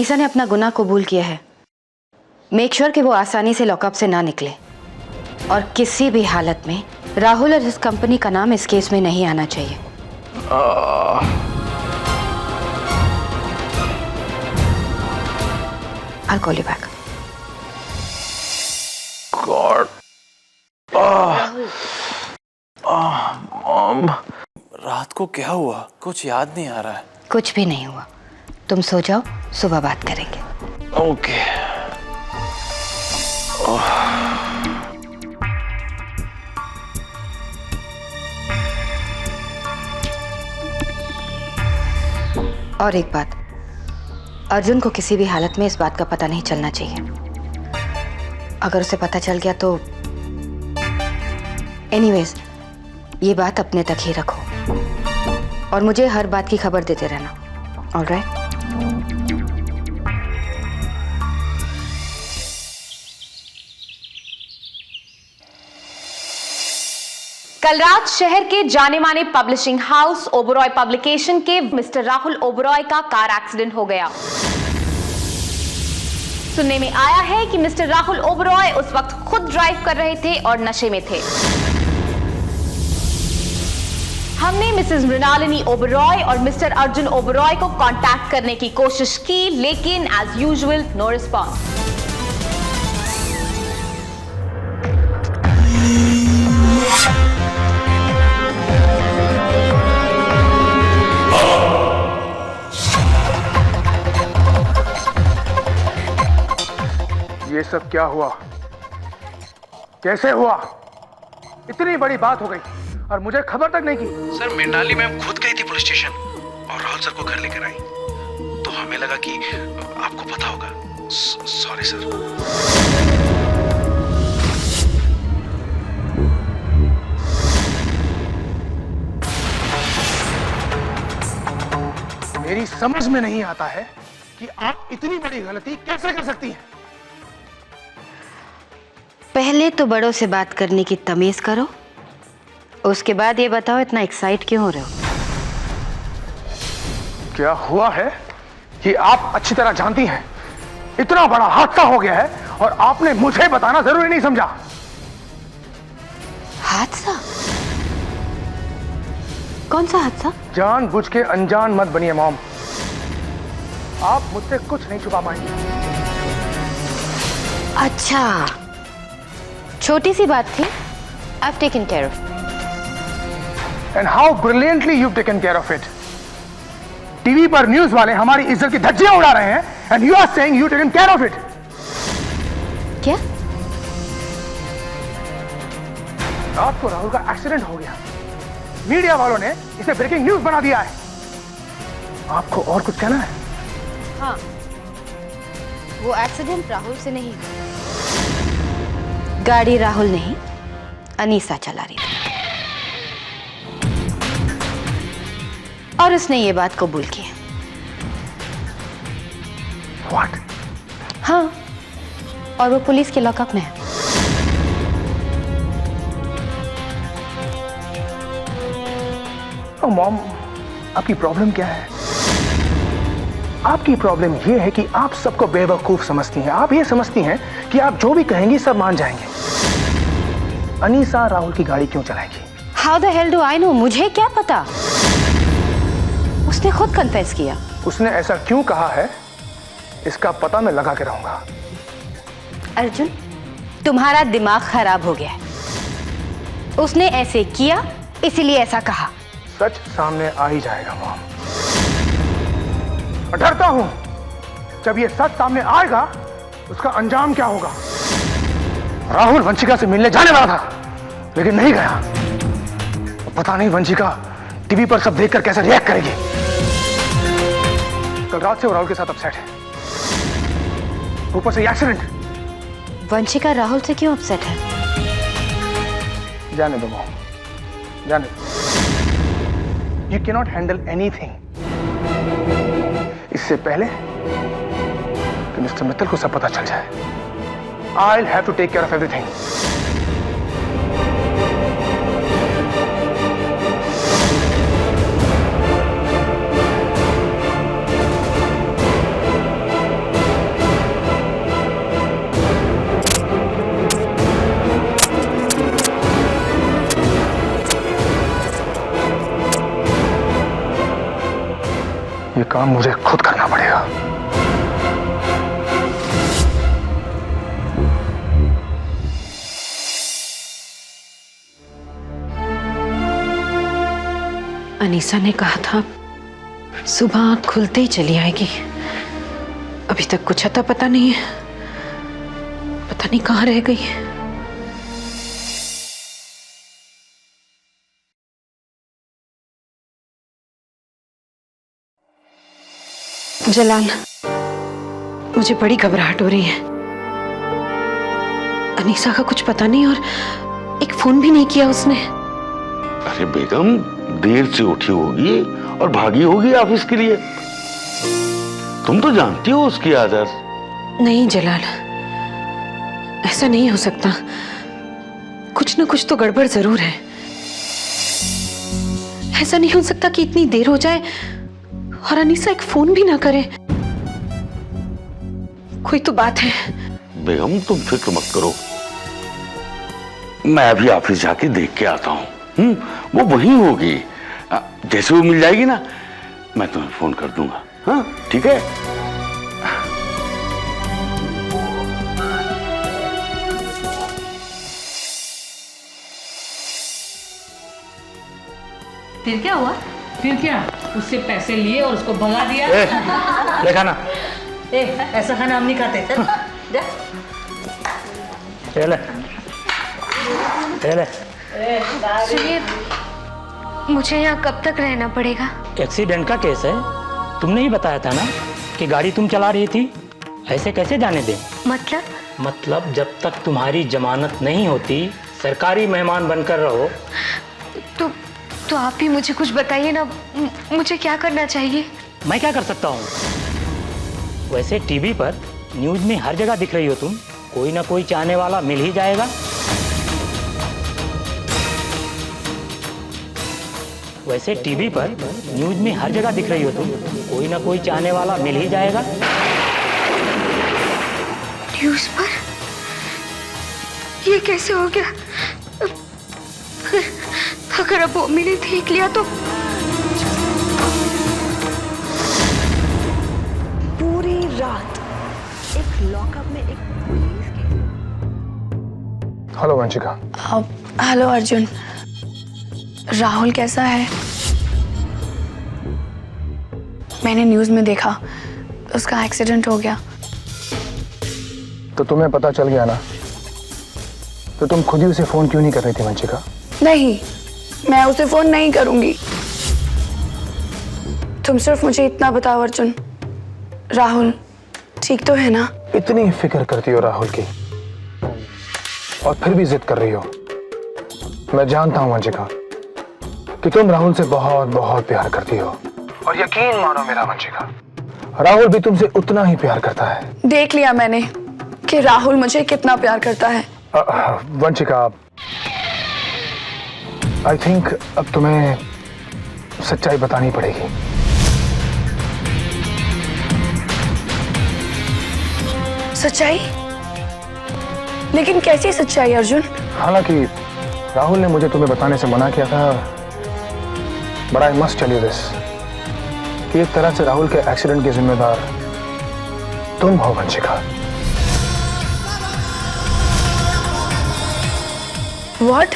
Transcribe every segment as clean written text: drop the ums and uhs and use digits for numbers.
अनीसा ने अपना गुनाह कबूल किया है। मेक श्योर कि वो आसानी से लॉकअप से ना निकले और किसी भी हालत में राहुल और इस कंपनी का नाम इस केस में नहीं आना चाहिए। I'll call you back. God. Mom, रात को क्या हुआ? कुछ याद नहीं आ रहा है। कुछ भी नहीं हुआ, तुम सो जाओ, सुबह बात करेंगे। ओके। और एक बात, अर्जुन को किसी भी हालत में इस बात का पता नहीं चलना चाहिए। अगर उसे पता चल गया तो एनीवेज ये बात अपने तक ही रखो और मुझे हर बात की खबर देते रहना। ऑलराइट? कल रात शहर के जाने माने पब्लिशिंग हाउस ओबरॉय पब्लिकेशन के मिस्टर राहुल ओबरॉय का कार एक्सीडेंट हो गया। सुनने में आया है कि मिस्टर राहुल ओबरॉय उस वक्त खुद ड्राइव कर रहे थे और नशे में थे। हमने मिसेस मृणालिनी ओबरॉय और मिस्टर अर्जुन ओबरॉय को कांटेक्ट करने की कोशिश की, लेकिन एज यूजुअल नो रिस्पॉन्स। ये सब क्या हुआ? कैसे हुआ? इतनी बड़ी बात हो गई और मुझे खबर तक नहीं की। सर, मृणाली मैम खुद गई थी पुलिस स्टेशन और राहुल सर को घर लेकर आई, तो हमें लगा कि आपको पता होगा। Sorry sir. मेरी समझ में नहीं आता है कि आप इतनी बड़ी गलती कैसे कर सकती हैं। पहले तो बड़ों से बात करने की तमीज करो, उसके बाद ये बताओ इतना एक्साइट क्यों हो रहे हो? क्या हुआ है कि आप अच्छी तरह जानती हैं। इतना बड़ा हादसा हो गया है और आपने मुझे बताना जरूरी नहीं समझा। हादसा? कौन सा हादसा? जानबूझ के अनजान मत बनिए मॉम। आप मुझसे कुछ नहीं छुपा पाएंगे। अच्छा, छोटी सी बात थी। I've taken care of. And how brilliantly you've taken care of it. TV पर न्यूज वाले हमारी इज्जत की धज्जियां उड़ा रहे हैं and you are saying you've taken care of it. क्या? रात को राहुल का एक्सीडेंट हो गया। मीडिया वालों ने इसे ब्रेकिंग न्यूज बना दिया है। आपको और कुछ कहना है? हाँ, वो एक्सीडेंट राहुल से नहीं, गाड़ी राहुल नहीं अनीसा चला रही थी और उसने ये बात कबूल की। What? हाँ, और वो पुलिस के लॉकअप में है। मॉम, आपकी प्रॉब्लम क्या है? आपकी प्रॉब्लम यह है कि आप सबको बेवकूफ समझती हैं। आप ये समझती हैं कि आप जो भी कहेंगी सब मान जाएंगे। अनीसा राहुल की गाड़ी क्यों चलाएगी? How the hell do I know? मुझे क्या पता? उसने खुद कन्फेस किया। उसने ऐसा क्यों कहा है, इसका पता मैं लगा के रहूंगा। अर्जुन, तुम्हारा दिमाग खराब हो गया है। उसने ऐसे किया इसीलिए ऐसा कहा। सच सामने आ ही जाएगा मॉम। मैं डरता हूं जब ये सच सामने आएगा उसका अंजाम क्या होगा। राहुल वंशिका से मिलने जाने वाला था लेकिन नहीं गया। पता नहीं वंशिका टीवी पर सब देखकर कैसे रिएक्ट करेगी। कल रात से वो राहुल के साथ अपसेट है, ऊपर से एक्सीडेंट। वंशिका राहुल से क्यों अपसेट है? जाने दो मॉम, जाने दो। You cannot handle anything. इससे पहले कि मिस्टर मित्तल को सब पता चल जाए, I'll have to take care of everything. ये काम मुझे खुद करना पड़ेगा। अनीसा ने कहा था सुबह आँख खुलते ही चली आएगी। अभी तक कुछ अता पता नहीं है, पता नहीं कहाँ रह गई। जलाल, मुझे बड़ी घबराहट हो रही है। अनीसा का कुछ पता नहीं और एक फोन भी नहीं किया उसने। अरे बेगम देर से उठी होगी और भागी होगी ऑफिस के लिए। तुम तो जानती हो उसकी आदत। नहीं जलाल, ऐसा नहीं हो सकता। कुछ ना कुछ तो गड़बड़ जरूर है। ऐसा नहीं हो सकता कि इतनी देर हो जाए और अनीसा एक फोन भी ना करे। कोई तो बात है। बेगम तुम फिक्र मत करो, मैं अभी ऑफिस जाके देख के आता हूँ। वो वहीं होगी। जैसे वो मिल जाएगी ना, मैं तुम्हें फोन कर दूंगा। हाँ ठीक है। फिर क्या हुआ? फिर क्या? उससे पैसे लिए और उसको भगा दिया। ले खाना। ऐसा खाना हम नहीं खाते। चल जा। ले। सुनिए, मुझे यहाँ कब तक रहना पड़ेगा? एक्सीडेंट का केस है, तुमने ही बताया था ना कि गाड़ी तुम चला रही थी। ऐसे कैसे जाने दें? मतलब जब तक तुम्हारी जमानत नहीं होती सरकारी मेहमान बनकर रहो। तो आप ही मुझे कुछ बताइए ना, मुझे क्या करना चाहिए? मैं क्या कर सकता हूँ? वैसे टीवी पर न्यूज़ में हर जगह दिख रही हो तुम। कोई ना कोई चाहने वाला मिल ही जाएगा। वैसे टीवी पर न्यूज़ में हर जगह दिख रही हो तुम। कोई ना कोई चाहने वाला मिल ही जाएगा। न्यूज़ पर? ये कैसे हो गया? अगर अब मम्मी ने देख लिया तो? पूरी रात एक लॉकअप में एक पुलिस की। हेलो वंशिका। हेलो अर्जुन, राहुल कैसा है? मैंने न्यूज़ में देखा उसका एक्सीडेंट हो गया। तो तुम्हें पता चल गया ना, तो तुम खुद ही उसे फोन क्यों नहीं कर रही थी वंशिका? नहीं, मैं उसे फोन नहीं करूंगी। तुम सिर्फ मुझे इतना बताओ अर्जुन, राहुल ठीक तो है ना? इतनी फिक्र करती हो राहुल की और फिर भी जिद कर रही हो। मैं जानता हूं वंशिका कि तुम राहुल से बहुत बहुत प्यार करती हो, और यकीन मानो मेरा वंशिका, राहुल भी तुमसे उतना ही प्यार करता है। देख लिया मैंने कि राहुल मुझे कितना प्यार करता है। वंशिका, आई थिंक अब तुम्हें सच्चाई बतानी पड़ेगी। सच्चाई? लेकिन कैसी सच्चाई अर्जुन? हालांकि राहुल ने मुझे तुम्हें बताने से मना किया था, but I must tell you this कि एक तरह से राहुल के एक्सीडेंट के जिम्मेदार तुम हो वंशिका। व्हाट?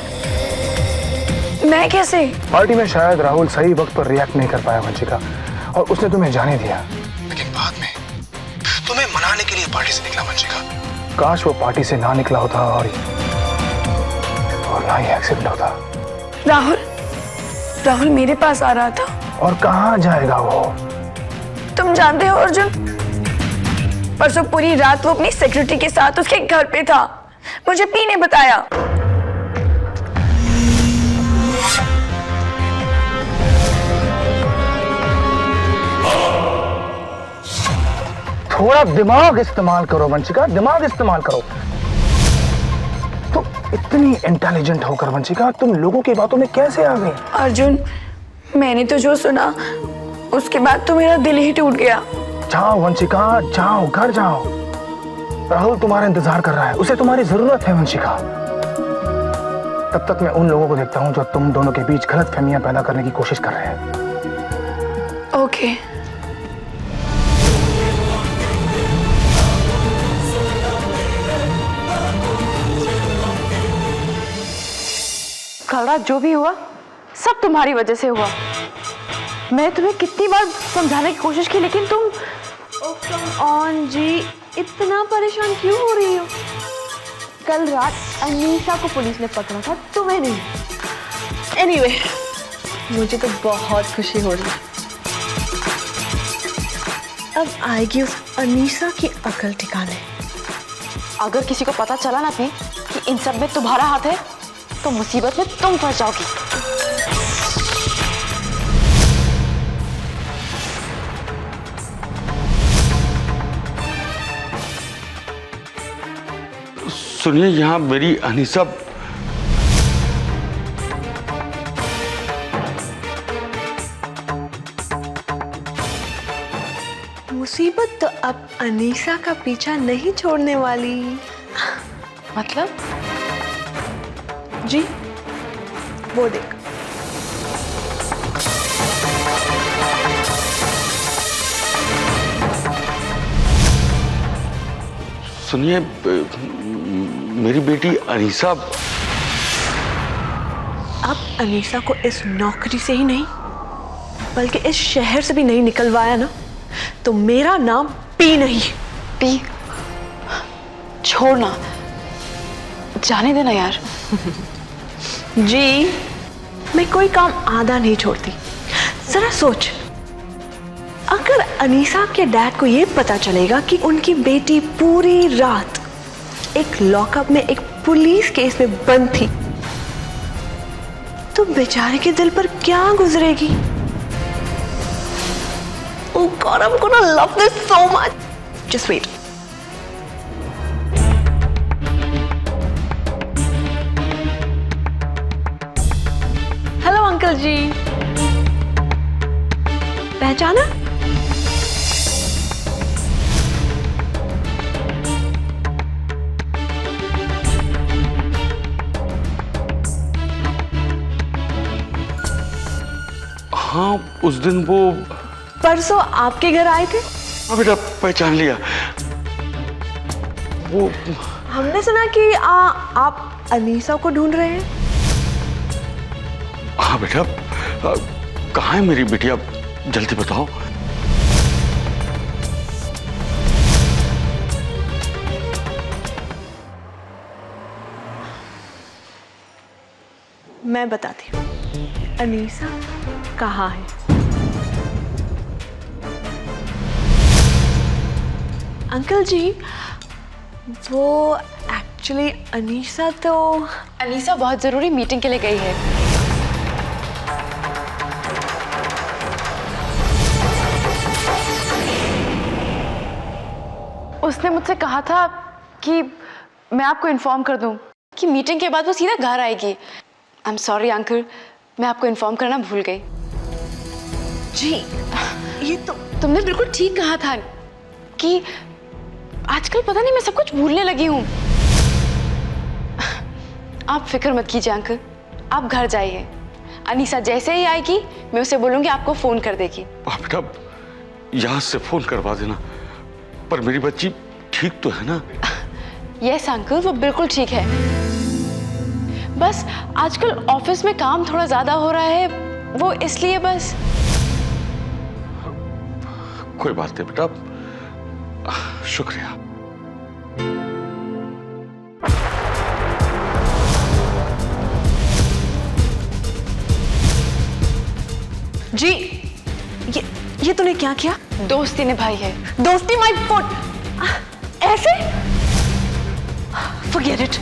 मैं कैसे? पार्टी में शायद राहुल सही वक्त पर रिएक्ट नहीं कर पाया वंशिका, और उसने तुम्हें जाने दिया। लेकिन बाद में तुम्हें मनाने के लिए पार्टी से निकला वंशिका। काश वो पार्टी से ना निकला होता और ना ही एक्सीडेंट होता। राहुल मेरे पास आ रहा था। और कहाँ जाएगा वो? तुम जानते हो अर्जुन, परसों पूरी रात वो अपनी सेक्रेटरी के साथ उसके घर पे था। मुझे पी ने बताया। थोड़ा दिमाग इस्तेमाल करो वंशिका, दिमाग इस्तेमाल करो। तुम इतनी इंटेलिजेंट होकर वंशिका, तुम लोगों की बातों में कैसे आ गई? अर्जुन, मैंने तो जो सुना उसके बाद तो मेरा दिल ही टूट गया। जाओ वंशिका, जाओ, घर जाओ। राहुल तुम्हारा इंतजार कर रहा है, उसे तुम्हारी जरूरत है वंशिका। तब तक मैं उन लोगों को देखता हूँ जो तुम दोनों के बीच गलतफहमियां पैदा करने की कोशिश कर रहे हैं। ओके, कल रात जो भी हुआ सब तुम्हारी वजह से हुआ। मैं तुम्हें कितनी बार समझाने की कोशिश की, लेकिन तुम ऑन जी इतना परेशान क्यों हो रही हो? कल रात अनीशा को पुलिस ने पकड़ा था, तुम्हें नहीं। एनीवे, मुझे तो बहुत खुशी हो रही है। अब आएगी उस अनीशा की अकल ठिकाने। अगर किसी को पता चला ना पी कि इन सब में तुम्हारा हाथ है, तो मुसीबत में तुम फंस जाओगी। सुनिए, यहाँ मेरी अनीसा मुसीबत तो अब अनीसा का पीछा नहीं छोड़ने वाली। मतलब? जी वो देख। सुनिए, मेरी बेटी अनीसा अब अनीसा को इस नौकरी से ही नहीं बल्कि इस शहर से भी नहीं निकलवाया ना, तो मेरा नाम पी नहीं। पी छोड़ना, जाने देना यार। जी मैं कोई काम आधा नहीं छोड़ती। जरा सोच, अगर अनीसा के डैड को ये पता चलेगा कि उनकी बेटी पूरी रात एक लॉकअप में एक पुलिस केस में बंद थी, तो बेचारे के दिल पर क्या गुजरेगी? Oh God, I'm gonna love this so much. Just wait. Hello uncle ji, पहचाना? हाँ, उस दिन वो परसों आपके घर आए थे। हाँ बेटा, पहचान लिया। वो हमने सुना कि आप अनीसा को ढूंढ रहे हैं। हाँ बेटा, कहाँ है मेरी बेटी? आप जल्दी बताओ। मैं बताती हूँ अनीसा कहाँ है। अंकल जी, वो एक्चुअली अनीसा बहुत जरूरी मीटिंग के लिए गई है। उसने मुझसे कहा था कि मैं आपको इन्फॉर्म कर दूं कि मीटिंग के बाद वो सीधा घर आएगी। आई एम सॉरी अंकल, मैं आपको इन्फॉर्म करना भूल गई। जी ये तो तुमने बिल्कुल ठीक कहा था कि आजकल पता नहीं मैं सब कुछ भूलने लगी हूँ। आप फिक्र मत कीजिए अंकल, आप घर जाइए। अनीसा जैसे ही आएगी मैं उसे बोलूंगी आपको फोन कर देगी। बेटा, यहाँ से फोन करवा देना। पर मेरी बच्ची ठीक तो है ना? यस अंकल, वो बिल्कुल ठीक है। बस आजकल ऑफिस में काम थोड़ा ज्यादा हो रहा है, वो इसलिए बस। कोई बात नहीं बेटा, शुक्रिया। जी ये तूने क्या किया? दोस्ती निभाई है। दोस्ती माय फुट। ऐसे? Forget it.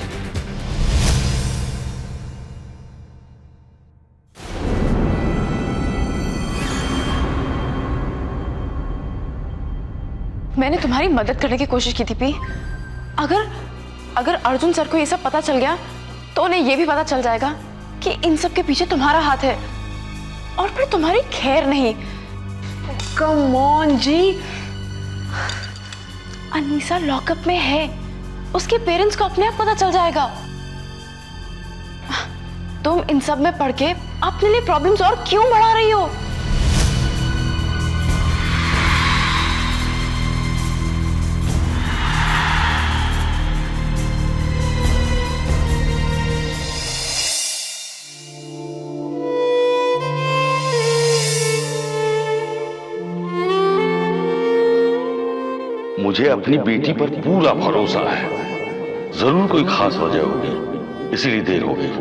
मैंने तुम्हारी मदद करने की कोशिश की थी पी। अगर अर्जुन सर को ये सब पता चल गया तो उन्हें ये भी पता चल जाएगा कि इन सब के पीछे तुम्हारा हाथ है, और फिर तुम्हारी खैर नहीं। कम ऑन जी, अनीसा लॉकअप में है, उसके पेरेंट्स को अपने आप पता चल जाएगा। तुम इन सब में पड़ के अपने लिए प्रॉब्लम्स और क्यों बढ़ा रही हो? मुझे अपनी बेटी पर पूरा भरोसा है। जरूर कोई खास वजह होगी, इसीलिए देर हो गई।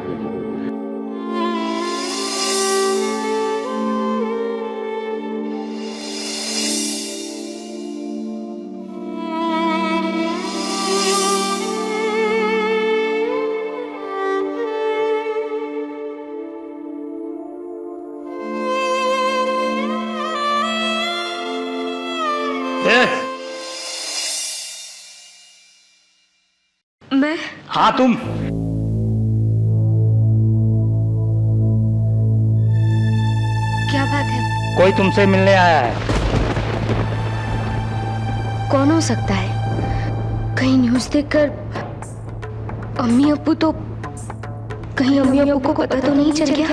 मैं? हाँ तुम। क्या बात है? कोई तुमसे मिलने आया है। कौन हो सकता है? कहीं न्यूज़ देखकर अम्मी अब्बू तो, कहीं अम्मी अब्बू को पता तो नहीं चल गया?